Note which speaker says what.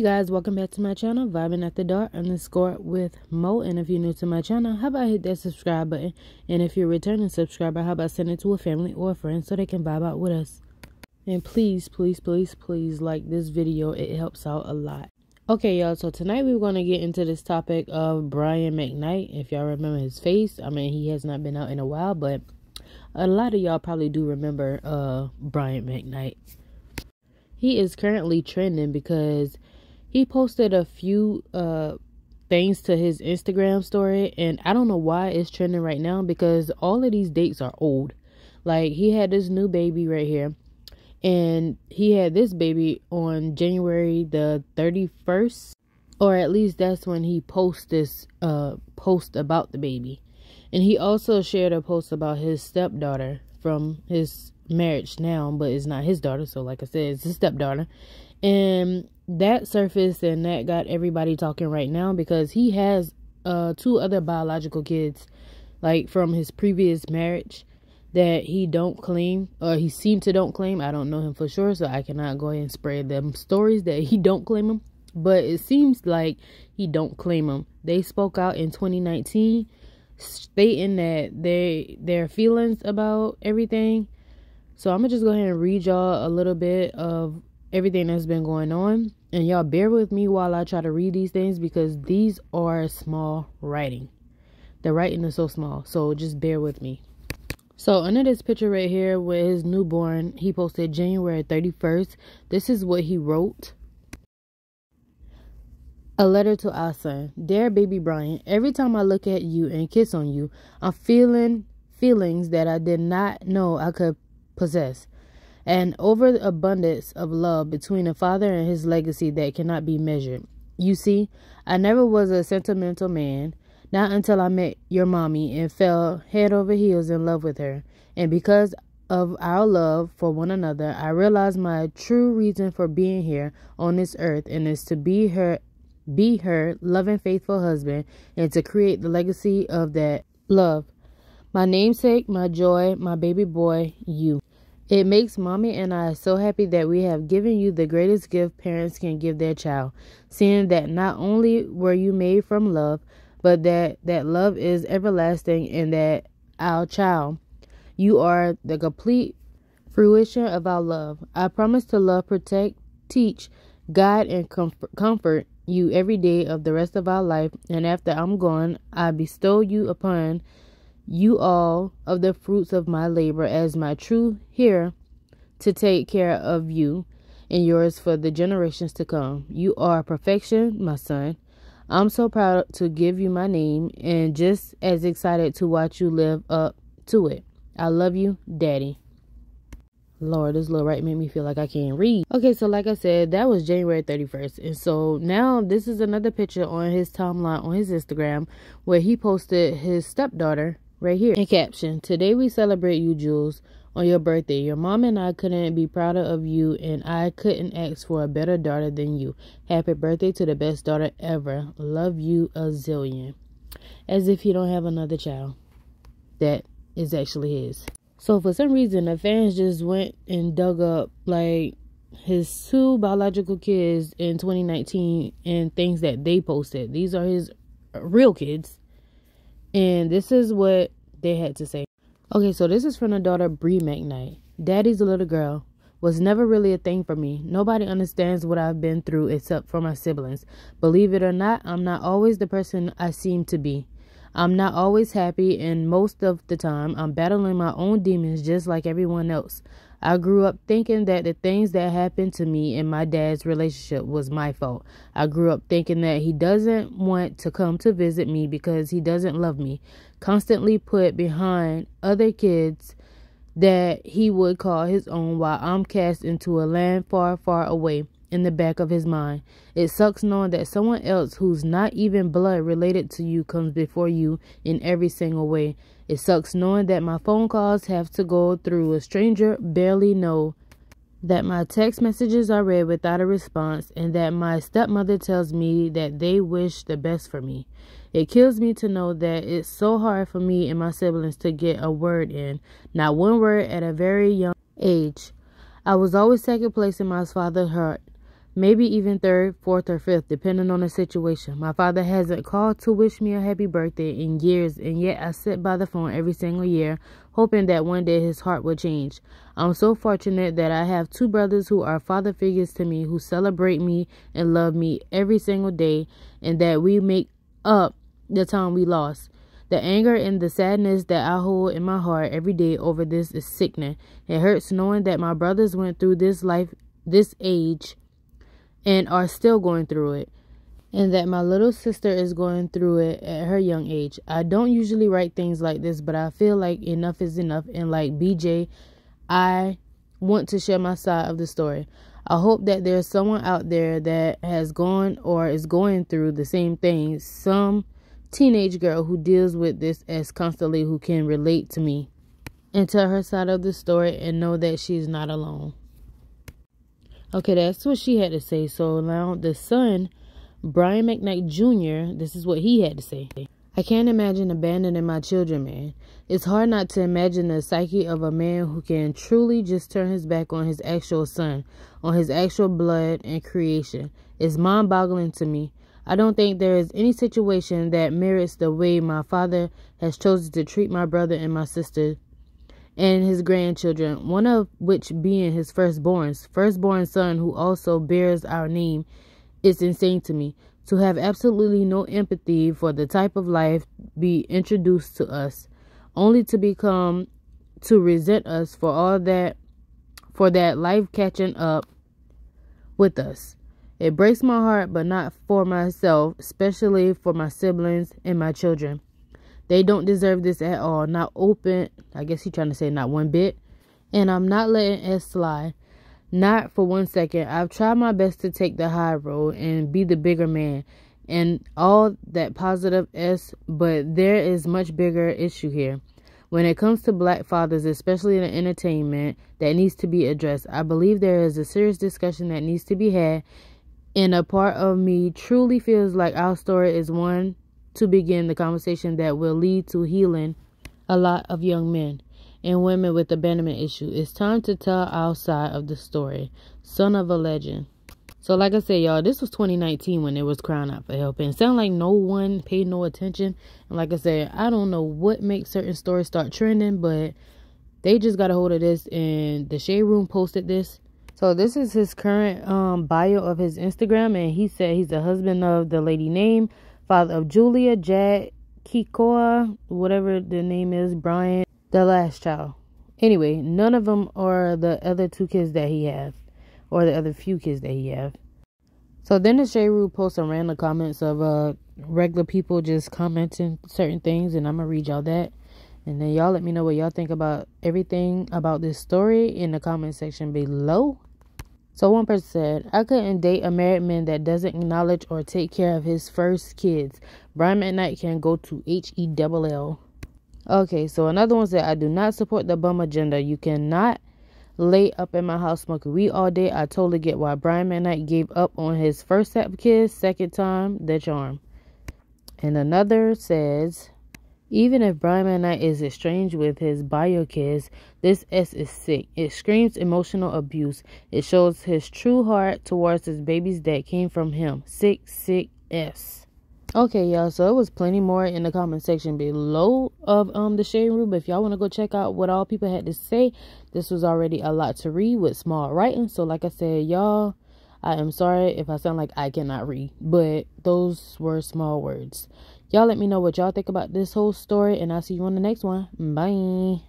Speaker 1: guys, welcome back to my channel, Vibing at the Dark _ with Mo. And if you're new to my channel, how about hit that subscribe button? And if you're a returning subscriber, how about send it to a family or a friend so they can vibe out with us? And please, please, please, please like this video. It helps out a lot. Okay, y'all, so tonight we're going to get into this topic of Brian McKnight. If y'all remember his face, I mean, he has not been out in a while, but a lot of y'all probably do remember Brian McKnight. He is currently trending because he posted a few things to his Instagram story, and I don't know why it's trending right now because all of these dates are old. Like, he had this new baby right here, and he had this baby on January the 31st, or at least that's when he posted this post about the baby. And he also shared a post about his stepdaughter from his marriage now, but it's not his daughter, so like I said, it's his stepdaughter. And that surfaced, and that got everybody talking right now because he has 2 other biological kids, like from his previous marriage, that he don't claim, or he seemed to don't claim. I don't know him for sure, so I cannot go ahead and spread them stories that he don't claim him, but it seems like he don't claim him. They spoke out in 2019 stating that their feelings about everything. So I'm gonna just go ahead and read y'all a little bit of everything that's been going on, and y'all bear with me while I try to read these things because these are small writing. The writing is so small, so just bear with me. So under this picture right here with his newborn, he posted January 31st. This is what he wrote. A letter to our son. Dear baby Brian, every time I look at you and kiss on you, I'm feeling feelings that I did not know I could possess. An overabundance of love between a father and his legacy that cannot be measured. You see, I never was a sentimental man, not until I met your mommy and fell head over heels in love with her. And because of our love for one another, I realized my true reason for being here on this earth, and is to be her loving, faithful husband, and to create the legacy of that love. My namesake, my joy, my baby boy, you. It makes mommy and I so happy that we have given you the greatest gift parents can give their child, seeing that not only were you made from love, but that love is everlasting, and that our child, you are the complete fruition of our love. I promise to love, protect, teach, guide, and comfort you every day of the rest of our life, and after I'm gone, I bestow you upon you all of the fruits of my labor as my true heir, to take care of you and yours for the generations to come. You are perfection, my son. I'm so proud to give you my name, and just as excited to watch you live up to it. I love you, Daddy. Lord, this little right made me feel like I can't read. Okay, so like I said, that was January 31st. And so now this is another picture on his timeline on his Instagram where he posted his stepdaughter right here. In caption, today we celebrate you, Jules, on your birthday. Your mom and I couldn't be prouder of you, and I couldn't ask for a better daughter than you. Happy birthday to the best daughter ever. Love you a zillion. As if he don't have another child that is actually his. So for some reason, the fans just went and dug up like his 2 biological kids in 2019 and things that they posted. These are his real kids. And this is what they had to say. Okay, so this is from the daughter, Bree McKnight. Daddy's a little girl was never really a thing for me. Nobody understands what I've been through except for my siblings. Believe it or not, I'm not always the person I seem to be. I'm not always happy, and most of the time, I'm battling my own demons just like everyone else. I grew up thinking that the things that happened to me in my dad's relationship was my fault. I grew up thinking that he doesn't want to come to visit me because he doesn't love me. Constantly put behind other kids that he would call his own, while I'm cast into a land far, far away. In the back of his mind, it sucks knowing that someone else who's not even blood related to you comes before you in every single way. It sucks knowing that my phone calls have to go through a stranger barely know, that my text messages are read without a response, and that my stepmother tells me that they wish the best for me. It kills me to know that it's so hard for me and my siblings to get a word in, not one word at a very young age. I was always second place in my father's heart. maybe even third, fourth, or fifth, depending on the situation. My father hasn't called to wish me a happy birthday in years, and yet I sit by the phone every single year, hoping that one day his heart will change. I'm so fortunate that I have two brothers who are father figures to me, who celebrate me and love me every single day, and that we make up the time we lost. The anger and the sadness that I hold in my heart every day over this is sickening. It hurts knowing that my brothers went through this life, this age, and are still going through it, and that my little sister is going through it at her young age. I don't usually write things like this, but I feel like enough is enough, and like BJ, I want to share my side of the story. I hope that there's someone out there that has gone or is going through the same thing, some teenage girl who deals with this as constantly, who can relate to me and tell her side of the story and know that she's not alone. Okay, that's what she had to say. So now the son, Brian McKnight Jr., this is what he had to say. I can't imagine abandoning my children, man. It's hard not to imagine the psyche of a man who can truly just turn his back on his actual son, on his actual blood and creation. It's mind-boggling to me. I don't think there is any situation that merits the way my father has chosen to treat my brother and my sister and his grandchildren, one of which being his firstborn son, who also bears our name. It's insane to me to have absolutely no empathy for the type of life be introduced to us, only to become to resent us for all that, for that life catching up with us. It breaks my heart, but not for myself, especially for my siblings and my children. They don't deserve this at all. Not open. I guess he's trying to say not one bit. And I'm not letting it slide. Not for 1 second. I've tried my best to take the high road and be the bigger man and all that positive S, but there is much bigger issue here. When it comes to black fathers, especially in entertainment, that needs to be addressed. I believe there is a serious discussion that needs to be had, and a part of me truly feels like our story is one to begin the conversation that will lead to healing a lot of young men and women with abandonment issue. It's time to tell our side of the story. Son of a legend. So like I said, y'all, this was 2019 when they was crying out for help, and it sounded like no one paid no attention. And like I said, I don't know what makes certain stories start trending, but they just got a hold of this, and the Shade Room posted this. So this is his current bio of his Instagram, and he said he's the husband of the lady name, father of Julia, Jack, Kikoa, whatever the name is, Brian, the last child. Anyway, none of them are the other two kids that he have, or the other few kids that he have. So then the Shade Room posts some random comments of regular people just commenting certain things, and I'm gonna read y'all that. And then y'all let me know what y'all think about everything about this story in the comment section below. So one person said, I couldn't date a married man that doesn't acknowledge or take care of his first kids. Brian McKnight can go to HELL. Okay, so another one said, I do not support the bum agenda. You cannot lay up in my house smoking weed all day. I totally get why Brian McKnight gave up on his first set of kids. Second time, the charm. And another says, even if Brian McKnight is estranged with his bio kids, this S is sick. It screams emotional abuse. It shows his true heart towards his babies that came from him. Sick, sick S. Okay, y'all, so it was plenty more in the comment section below of the Shade Room. But if y'all want to go check out what all people had to say, this was already a lot to read with small writing. So like I said, y'all, I am sorry if I sound like I cannot read, but those were small words. Y'all let me know what y'all think about this whole story, and I'll see you on the next one. Bye.